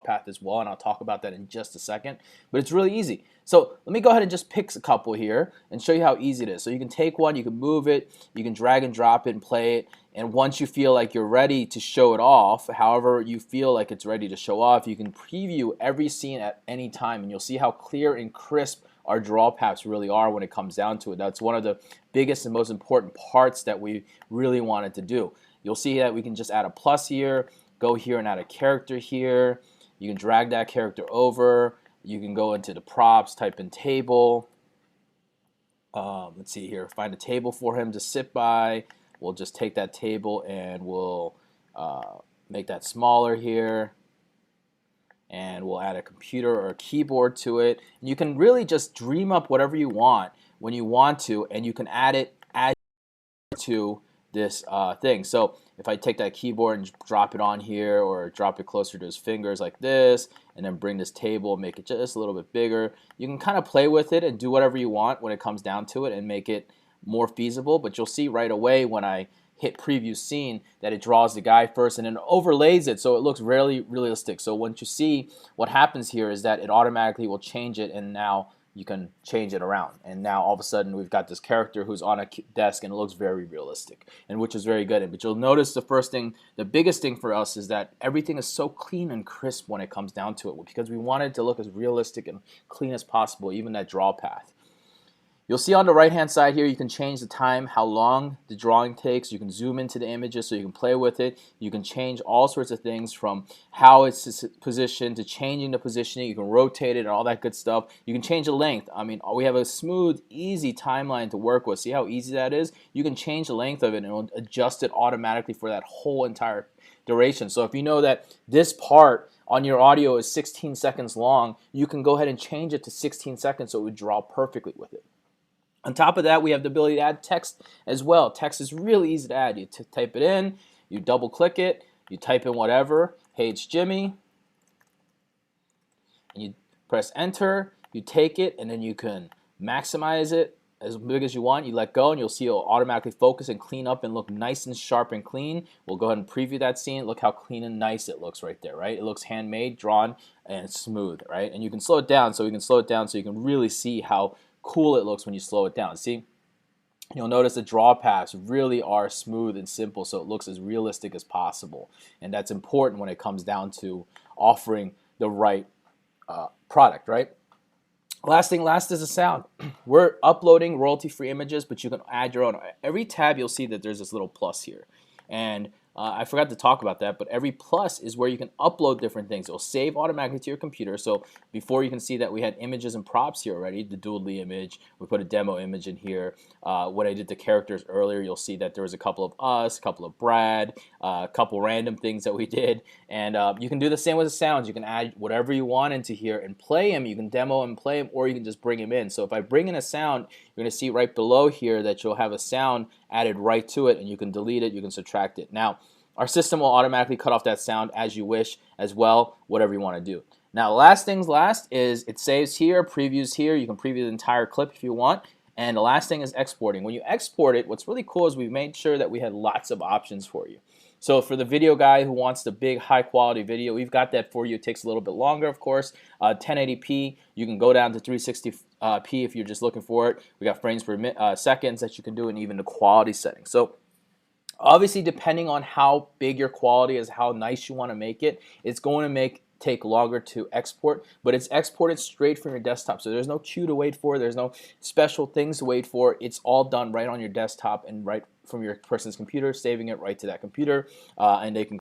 path as well, and I'll talk about that in just a second. But it's really easy. So let me go ahead and just pick a couple here and show you how easy it is. So you can take one, you can move it, you can drag and drop it and play it. And once you feel like you're ready to show it off, however you feel like it's ready to show off, you can preview every scene at any time, and you'll see how clear and crisp our draw paths really are when it comes down to it. That's one of the biggest and most important parts that we really wanted to do. You'll see that we can just add a plus here, go here and add a character here. You can drag that character over. You can go into the props, type in table. Let's see here, find a table for him to sit by. We'll just take that table and we'll make that smaller here. And we'll add a computer or a keyboard to it. And you can really just dream up whatever you want when you want to, and you can add it to this thing. So if I take that keyboard and drop it on here, or drop it closer to his fingers like this, and then bring this table, make it just a little bit bigger, you can kind of play with it and do whatever you want when it comes down to it and make it more feasible. But you'll see right away when I hit preview scene that it draws the guy first and then overlays it so it looks really realistic. So once you see what happens here is that it automatically will change it, and now you can change it around, and now all of a sudden we've got this character who's on a desk and it looks very realistic, and which is very good. But you'll notice the biggest thing for us is that everything is so clean and crisp when it comes down to it, because we want it to look as realistic and clean as possible, even that draw path. You'll see on the right hand side here you can change the time, how long the drawing takes. You can zoom into the images so you can play with it. You can change all sorts of things from how it's positioned to changing the positioning. You can rotate it and all that good stuff. You can change the length. I mean, we have a smooth, easy timeline to work with. See how easy that is? You can change the length of it and it'll adjust it automatically for that whole entire duration. So if you know that this part on your audio is 16 seconds long, you can go ahead and change it to 16 seconds so it would draw perfectly with it. On top of that, we have the ability to add text as well. Text is really easy to add. You type it in, you double click it, you type in whatever, hey, it's Jimmy, and you press enter, you take it, and then you can maximize it as big as you want. You let go, and you'll see it'll automatically focus and clean up and look nice and sharp and clean. We'll go ahead and preview that scene. Look how clean and nice it looks right there, right? It looks handmade, drawn, and smooth, right? And you can slow it down, so we can slow it down so you can really see how cool it looks when you slow it down. See, you'll notice the draw paths really are smooth and simple, so it looks as realistic as possible, and that's important when it comes down to offering the right product, right? Last is the sound. We're uploading royalty-free images, but you can add your own. Every tab you'll see that there's this little plus here, and I forgot to talk about that, but every plus is where you can upload different things. It'll save automatically to your computer. So before, you can see that we had images and props here already, the Doodly image. We put a demo image in here. When I did the characters earlier, you'll see that there was a couple of us, a couple of Brad, a couple random things that we did. And you can do the same with the sounds. You can add whatever you want into here and play them. You can demo and play them, or you can just bring them in. So if I bring in a sound, you're going to see right below here that you'll have a sound added right to it, and you can delete it, you can subtract it. Now, our system will automatically cut off that sound as you wish as well, whatever you want to do. Now, last things last is it saves here, previews here. You can preview the entire clip if you want. And the last thing is exporting. When you export it, what's really cool is we made sure that we had lots of options for you. So for the video guy who wants the big high quality video, we've got that for you. It takes a little bit longer, of course. 1080p, you can go down to 360p if you're just looking for it. We got frames per seconds that you can do, and even the quality settings. So obviously, depending on how big your quality is, how nice you want to make it, it's going to take longer to export, but it's exported straight from your desktop. So there's no queue to wait for, there's no special things to wait for. It's all done right on your desktop and right from your person's computer, saving it right to that computer, and they can